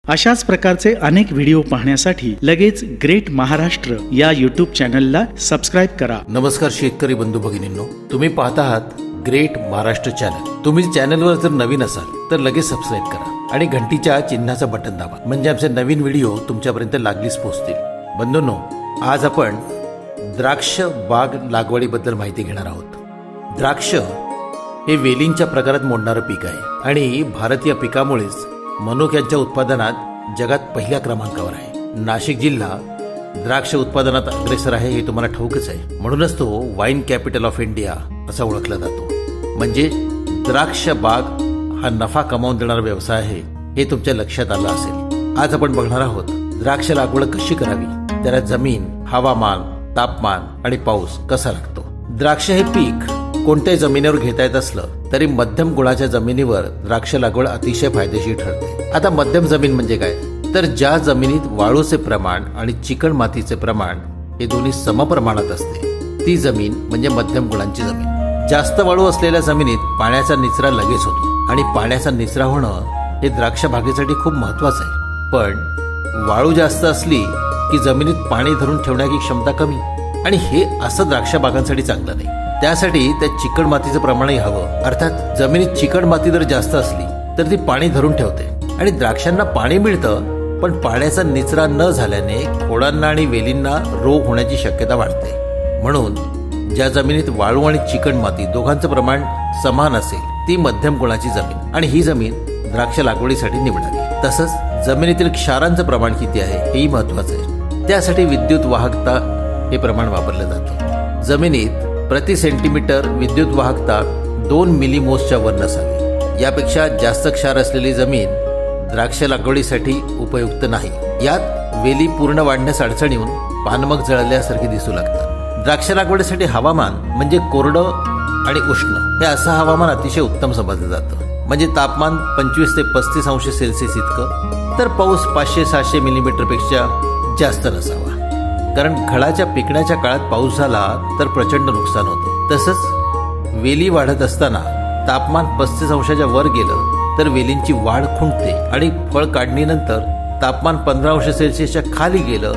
अशाच प्रकारचे अनेक व्हिडिओ पाहण्यासाठी लगेच ग्रेट महाराष्ट्र या यूट्यूब चॅनलला सबस्क्राइब करा। नमस्कार शेतकरी बंधू भगिनींनो, तुम्ही पाहत आहात ग्रेट महाराष्ट्र चॅनल। तुम्ही चॅनलवर जर नवीन असाल तर लगेच सबस्क्राइब करा आणि घंटीच्या चिन्हाचं बटन दाबा, म्हणजे आमचे नवीन व्हिडिओ तुमच्यापर्यंत लागलीच पोहोचतील। बंधूंनो, आज आपण द्राक्ष बाग लागवडीबद्दल माहिती घेणार आहोत। द्राक्ष हे वेलींच्या प्रकारात मोडणारं पीक आहे आणि भारतीय पिकामुळेच मनुक्यांच्या उत्पादनात जगात पहिल्या क्रमांकावर आहे। नाशिक जिल्हा द्राक्ष उत्पादनात अग्रेसर आहे हे तुम्हाला ठाऊकच आहे, म्हणूनच तो वाईन कॅपिटल ऑफ इंडिया असा ओळखला जातो। म्हणजे द्राक्ष बाग हा नफा कमावून देणारा व्यवसाय आहे हे तुमच्या लक्षात आलं असेल। आज आपण बघणार आहोत द्राक्ष लागवड कशी करावी, त्याला जमीन, हवामान, तापमान आणि पाऊस कसा लागतो। द्राक्ष हे पीक कोणत्याही जमिनीवर घेता येत असलं तरी मध्यम गुणाच्या जमिनीवर द्राक्ष लागवड अतिशय फायदेशीर ठरते। आता मध्यम जमीन म्हणजे काय, तर ज्या जमिनीत वाळूचे प्रमाण आणि चिकण मातीचे प्रमाण हे दोन्ही समप्रमाणात असते ती जमीन म्हणजे मध्यम गुणांची जमीन। जास्त वाळू असलेल्या जमिनीत पाण्याचा निचरा लगेच होतो आणि पाण्याचा निचरा होणं हे द्राक्ष बागेसाठी खूप महत्वाचं आहे। पण वाळू जास्त असली की जमिनीत पाणी धरून ठेवण्याची क्षमता कमी, आणि हे असं द्राक्ष बागांसाठी चांगलं नाही। त्यासाठी त्या चिकण मातीचं प्रमाणही हवं। अर्थात जमिनीत चिकण माती जर जास्त असली तर ती पाणी धरून ठेवते आणि द्राक्षांना पाणी मिळतं, पण पाण्याचा निचरा न झाल्याने खोडांना आणि वेलींना रोग होण्याची शक्यता वाढते। म्हणून ज्या जमिनीत वाळू आणि चिकण माती दोघांचं प्रमाण समान असेल ती मध्यम गुणाची जमीन, आणि ही जमीन द्राक्ष लागवडीसाठी निवडावी। तसंच जमिनीतील क्षारांचं प्रमाण किती आहे हेही महत्वाचं आहे। त्यासाठी विद्युत वाहकता हे प्रमाण वापरलं जातं। जमिनीत प्रति सेंटीमीटर विद्युत वाहकता 2 मिलीमोसच्या वर नसावी। यापेक्षा जास्त क्षार असलेली जमीन द्राक्ष लागवडीसाठी उपयुक्त नाही। यात वेली पूर्ण वाढण्यास अडचण येऊन पानमग जळल्यासारखी दिसू लागतात। द्राक्ष लागवडीसाठी हवामान म्हणजे कोरडं आणि उष्ण हे असं हवामान अतिशय उत्तम समजलं जातं। म्हणजे तापमान 25 ते 35 अंश सेल्सिअस इतकं, तर पाऊस 500-700 मिलीमीटर पेक्षा जास्त नसावा, कारण घडाच्या पिकण्याच्या काळात पाऊस झाला तर प्रचंड नुकसान होतं। तसंच वेली वाढत असताना तापमान 35 अंशाच्या वर गेलं तर वेलींची वाढ खुंटते आणि फळ काढणीनंतर तापमान 15 अंश सेल्सिअसच्या खाली गेलं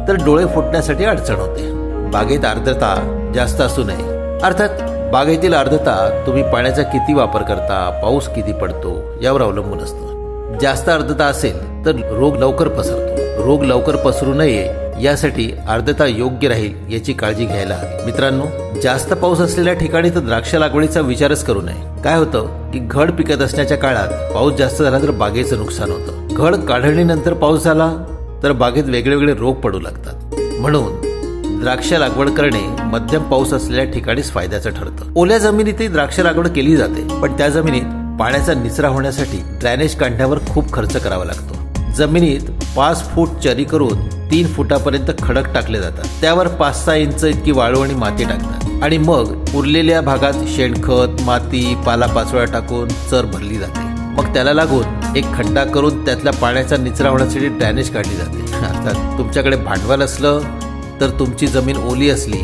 तर डोळे फुटण्यासाठी अडचण होते। बागेत आर्द्रता जास्त असू नये। अर्थात बागेतील आर्द्रता तुम्ही पाण्याचा किती वापर करता, पाऊस किती पडतो यावर अवलंबून असतं। जास्त आर्द्रता असेल तर रोग लवकर पसरतो। रोग लवकर पसरू नये यासाठी आर्द्रता योग्य राहील याची काळजी घ्यायला हवी। मित्रांनो, जास्त पाऊस असलेल्या ठिकाणी तर द्राक्ष लागवडीचा विचारच करू नये। काय होतं की घड पिकत असण्याच्या काळात पाऊस जास्त झाला तर बागेचं नुकसान होतं। घड काढणीनंतर पाऊस झाला तर बागेत वेगळे वेगळे रोग पडू लागतात। म्हणून द्राक्ष लागवड करणे मध्यम पाऊस असलेल्या ठिकाणीच फायद्याचं ठरतं। ओल्या जमिनीतही द्राक्ष लागवड केली जाते, पण त्या जमिनीत पाण्याचा निचरा होण्यासाठी ड्रेनेज काढण्यावर खूप खर्च करावा लागतो। जमिनीत 5 फूट चरी करून 3 फुटापर्यंत खडक टाकले जातात, त्यावर 5-6 इंच इतकी वाळू आणि माती टाकतात आणि मग उरलेल्या भागात शेणखत, माती, पालापाचोळा टाकून चर भरली जाते। मग त्याला लागून एक खड्डा करून त्यातल्या पाण्याचा निचरा होण्यासाठी ड्रेनेज काढली जाते। अर्थात तुमच्याकडे भांडवल असलं तर तुमची जमीन ओली असली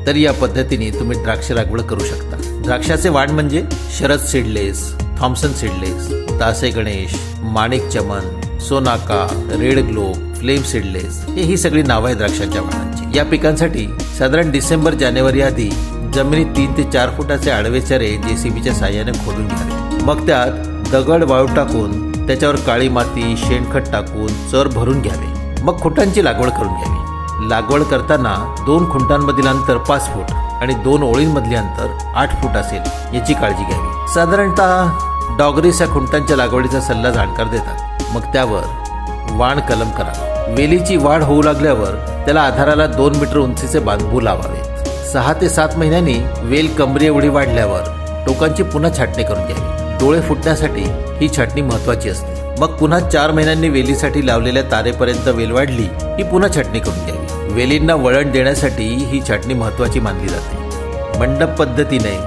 तर या पद्धतीने तुम्ही द्राक्ष लागवड करू शकता। द्राक्षाचे वाण म्हणजे Sharad seedless, Thompson seedless, Tase Ganesh, Manik Chaman, Sonaka, red globe, flame seedless ही सगळी नावं आहेत द्राक्षाच्या वाणांची। या पिकांसाठी साधारण डिसेंबर-जानेवारी आधी जमिनीत 3 ते 4 फुटाचे आडवे चरे जेसीबीच्या साहाय्याने खोदून घ्यावे। मग त्यात दगड वाळू टाकून त्याच्यावर काळी माती, शेणखत टाकून चर भरून घ्यावे। मग खुंटांची लागवड करून घ्यावी। लागवड करताना 2 खुंटांमधील अंतर 5 फूट आणि 2 ओळींमधले अंतर 8 फूट असेल याची काळजी घ्यावी। साधारणतः डॉगरीस या खुंटांच्या लागवडीचा सल्ला जाणकार देतात। मग त्यावर वाण कलम करावा। वेलीची वाढ होऊ लागल्यावर त्याला आधाराला 2 मीटर उंचीचे बांबू लावावेत। 6 ते 7 महिन्यांनी वेल कमरे एवढी वाढल्यावर टोकांची पुन्हा छाटणी करून घ्यावी। डोळे फुटण्यासाठी ही छाटणी महत्वाची असते। मग पुन्हा 4 महिन्यांनी वेलीसाठी लावलेल्या तारेपर्यंत वेल वाढली की पुन्हा छाटणी करून घ्यावी। वेलींना वळण देण्यासाठी ही छाटणी महत्वाची मानली जाते। मंडप पद्धतीने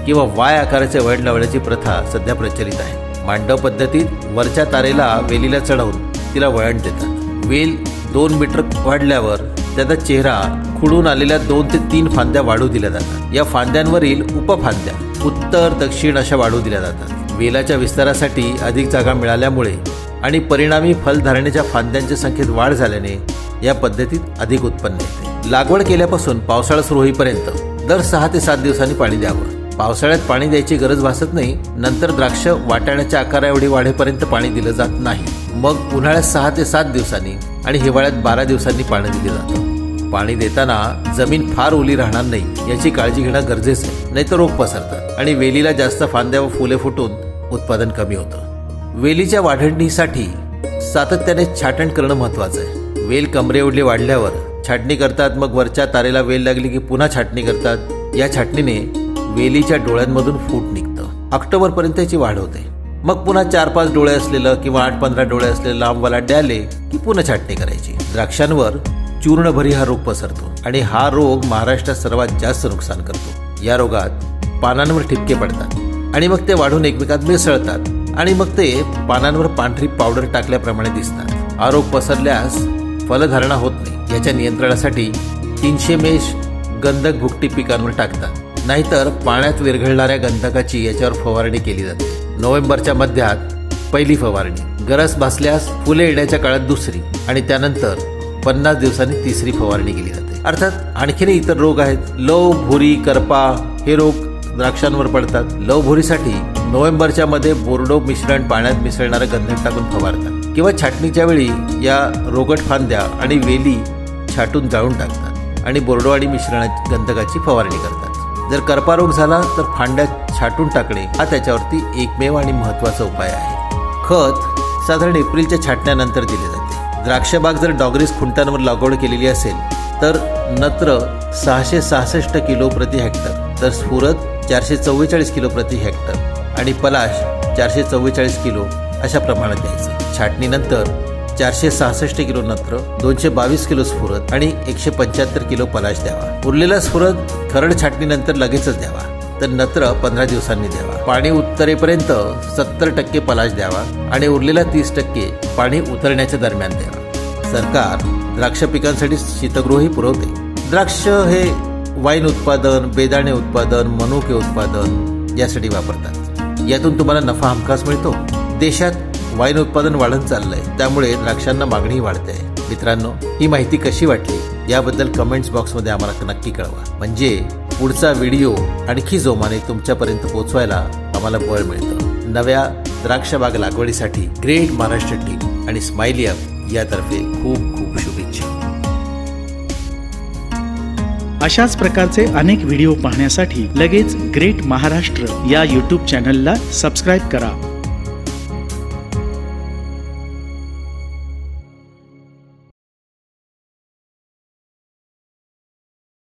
किंवा वाय आकाराचे वळण लावण्याची प्रथा सध्या प्रचलित आहे। मांडव पद्धतीत वरच्या तारेला वेलीला चढवून तिला वळण देतात। वेल 2 मीटर वाढल्यावर त्याचा चेहरा खुडून आलेल्या 2 ते 3 फांद्या वाढू दिल्या जातात। या फांद्यांवरील उपफांद्या उत्तर दक्षिण अशा वाढू दिल्या जातात। वेलाच्या विस्तारासाठी अधिक जागा मिळाल्यामुळे आणि परिणामी फलधारणेच्या फांद्यांच्या संख्येत वाढ झाल्याने या पद्धतीत अधिक उत्पन्न येते। लागवड केल्यापासून पावसाळा सुरू होईपर्यंत दर 6 ते 7 दिवसांनी पाणी द्यावं। पावसाळ्यात पाणी द्यायची गरज भासत नाही, नंतर द्राक्ष वाटाण्याच्या आकारा एवढी वाढेपर्यंत पाणी दिलं जात नाही। मग उन्हाळ्यात 6 ते 7 दिवसांनी आणि हिवाळ्यात 12 दिवसांनी पाणी दिले जातं। पाणी देताना जमीन फार ओली राहणार नाही याची काळजी घेणं गरजेचं आहे, नाहीतर रोग पसरतात आणि वेलीला जास्त फांद्या व फुले फुटून उत्पादन कमी होतं। वेलीच्या वाढणीसाठी सातत्याने छाटण करणं महत्वाचं आहे। वेल कमरे एवढी वाढल्यावर छाटणी करतात, मग वरच्या तारेला वेल लागली की पुन्हा छाटणी करतात। या छाटणीने वेलीच्या डोळ्यांमधून फूट निघतं। ऑक्टोबर पर्यंत याची वाढ होते। मग पुन्हा 4-5 डोळे असलेलं किंवा 8-15 डोळे असलेलं लांब वलाटे आले की पुन्हा छाटणी करायची। द्राक्षांवर चूर्णभरी हा रोग पसरतो आणि हा रोग महाराष्ट्रात सर्वात जास्त नुकसान करतो। या रोगात पानांवर ठिपके पडतात आणि मग ते वाढून एकमेकात मिसळतात आणि मग ते पानांवर पांढरी पावडर टाकल्याप्रमाणे दिसतात। हा रोग पसरल्यास फलधारणा होत नाही। याच्या नियंत्रणासाठी 300 मेष गंधक भुकटी पिकांवर टाकतात, नाहीतर पाण्यात विरघळणाऱ्या गंधकाची याच्यावर फवारणी केली जाते। नोव्हेंबरच्या मध्यात पहिली फवारणी, गरज भासल्यास फुले येण्याच्या काळात दुसरी आणि त्यानंतर 50 दिवसांनी तिसरी फवारणी केली जाते। अर्थात आणखीनही इतर रोग आहेत। लव, भुरी, करपा हे रोग द्राक्षांवर पडतात। लव भुरीसाठी नोव्हेंबरच्या मध्ये बोर्डो मिश्रण पाण्यात मिसळणारं गंधक टाकून फवारतात किंवा छाटणीच्या वेळी या रोगट फांद्या आणि वेली छाटून जाळून टाकतात आणि बोर्डो आणि मिश्रण गंधकाची फवारणी करतात। जर करपा रोग झाला तर फांद्या छाटून टाकणे हा त्याच्यावरती एकमेव आणि महत्वाचा उपाय आहे। खत साधारण एप्रिलच्या छाटण्यानंतर दिले जाते। द्राक्षबाग जर डॉगरीज खुंटांवर लागवड केलेली असेल तर नत्र 666 किलो प्रति हेक्टर, तर स्फुरद 444 किलो प्रति हेक्टर आणि पलाश 444 किलो अशा प्रमाणात द्यायचं। छाटणीनंतर 466 किलो नत्र, 222 किलो स्फुरद आणि 175 किलो पलाश द्यावा। उरलेला स्फुरद खरड छाटणीनंतर लगेचच द्यावा, तर नत्र 15 दिवसांनी द्यावा। पाणी उतरेपर्यंत 70% पलाश द्यावा आणि उरलेला 30% पाणी उतरण्याच्या दरम्यान द्यावा। सरकार द्राक्ष पिकांसाठी शीतगृहही पुरवते। द्राक्ष हे वाईन उत्पादन, बेदाणे उत्पादन, मनुके उत्पादन यासाठी वापरतात। यातून तुम्हाला नफा हमखास मिळतो। देशात वाईन उत्पादन वाढत चाललंय, त्यामुळे द्राक्षांना मागणी वाढते आहे। मित्रांनो, ही माहिती कशी वाटली याबद्दल कमेंट्स बॉक्समध्ये आम्हाला नक्की कळवा, म्हणजे पुढचा व्हिडिओ आणखी जोमाने तुमच्यापर्यंत पोहोचवायला आम्हाला बळ मिळतं। नव्या द्राक्ष बाग लागवडीसाठी ग्रेट महाराष्ट्र टीम आणि स्माइली अप यातर्फे खूप खूप शुभेच्छा। अशाच प्रकारचे अनेक व्हिडिओ पाहण्यासाठी लगेच ग्रेट महाराष्ट्र या YouTube चॅनलला सबस्क्राईब करा।